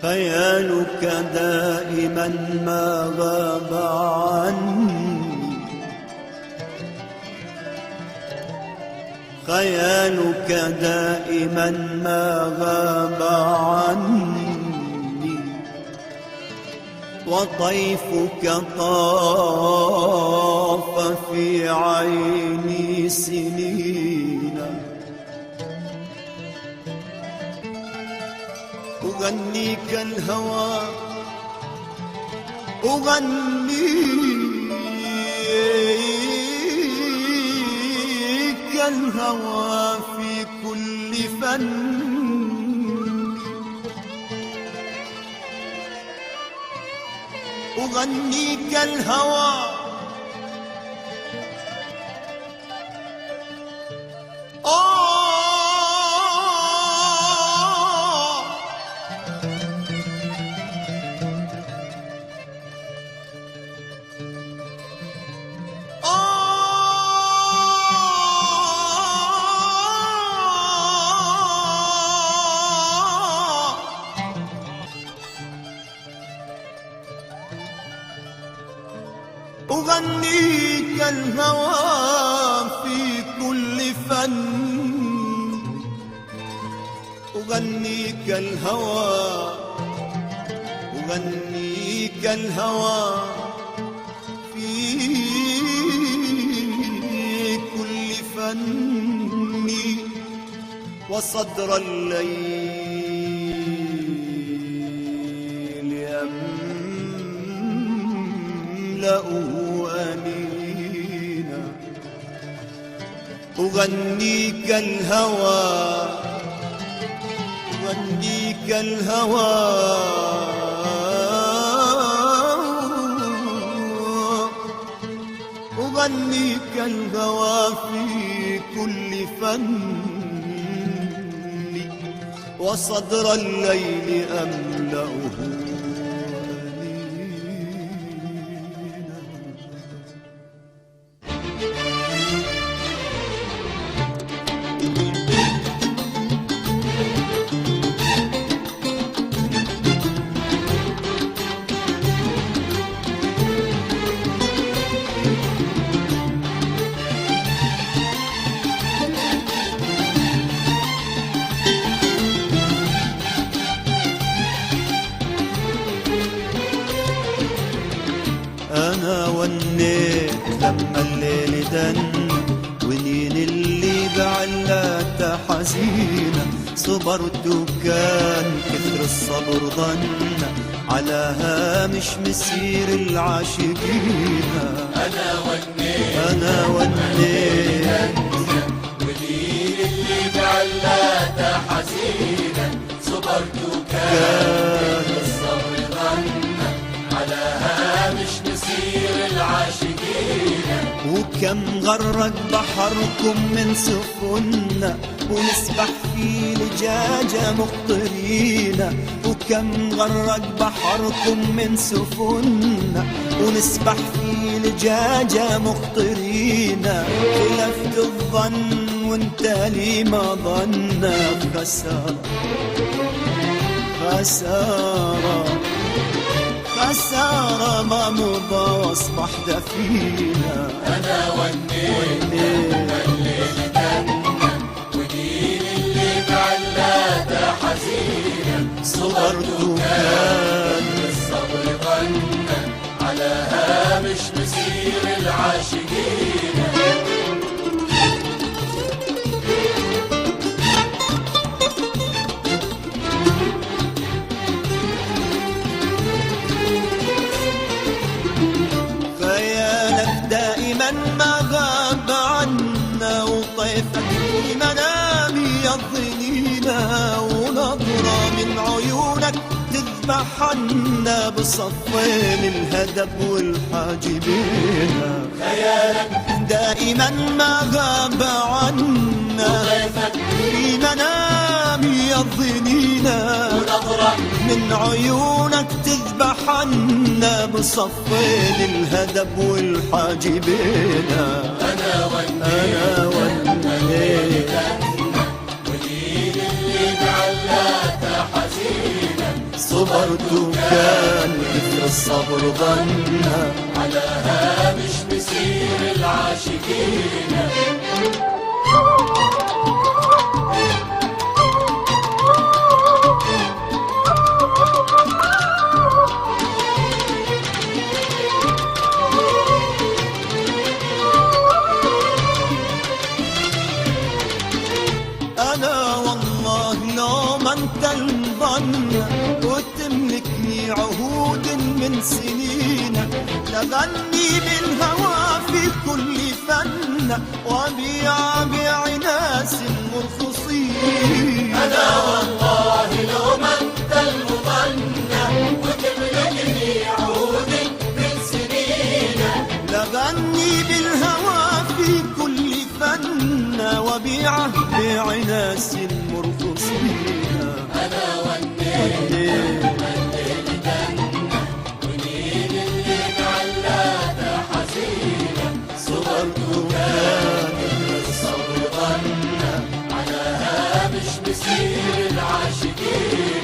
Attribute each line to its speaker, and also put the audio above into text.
Speaker 1: خيالك دائما ما غاب عني، خيالك دائما ما غاب عني، وطيفك طاف في عيني سنين. أغنيك الهوى، أغنيك الهوى في كل فن، أغنيك الهوى أغنيك الهوى في كل فن، أغنيك الهوى، أغنيك الهوى في كل فن، وصدر الليل يملأه أنينا. أغنيك الهوى، أغنيك الهوى أغنيك الهوى في كل فن، وصدر الليل أملأه أنا ونيت لما الليل دن، ونين اللي بعلاتها حزينة، صبرت وكان كثر الصبر ظن على هامش مسير العاشقين.
Speaker 2: أنا ونيت ونين اللي بعلاتها حزينة، صبرت وكان كثر الصبر ظن على هامش مسير العاشقين.
Speaker 1: وكم غرق بحركم من سفننا، ونسبح في لجاجة مقطرينا. وكم غرق بحركم من سفننا، ونسبح في لجاجة مقطرينا. خلفت الظن وانت لي ما ظن، خسارة خسارة خسارة ما مضى واصبح دفينا.
Speaker 2: أنا ونيت الليل جنة، ودين اللي بعلاتها حزينة، صبرت وكان الصبر ظن على هامش مسير العاشقين.
Speaker 1: ما غاب عنا، وطيفك في منامي يضنينا. ونظرة من عيونك تذبح عنا، بصفين الهدب والحاجبين.
Speaker 2: خيالك
Speaker 1: دائما ما غاب عنا،
Speaker 2: وطيفك
Speaker 1: في منامي يضنينا.
Speaker 2: ونظرة
Speaker 1: من عيونك تذبح عنا، بصفين الهدب والحاجبين.
Speaker 2: أنا ونيت ودين اللي بعلاتها حزينة،
Speaker 1: صبرت كان كثر الصبر ظنا
Speaker 2: على هامش مسير العاشقين.
Speaker 1: أنا والله لو ما انت الظن وتملكني عهود من سنين لغني بالهوى في كل فن وبيع ناس مرخصين.
Speaker 2: أنا والله لو ما أنت المظنى وتملكني عهود من سنين
Speaker 1: لغني بالهوى في كل فن وبيع ناس مرخصين.
Speaker 2: أنا والنيل والليل جنة ونيل اللي بعلاته حزينة صبرت كان الصبر ظنة على هامش مسير العاشقين.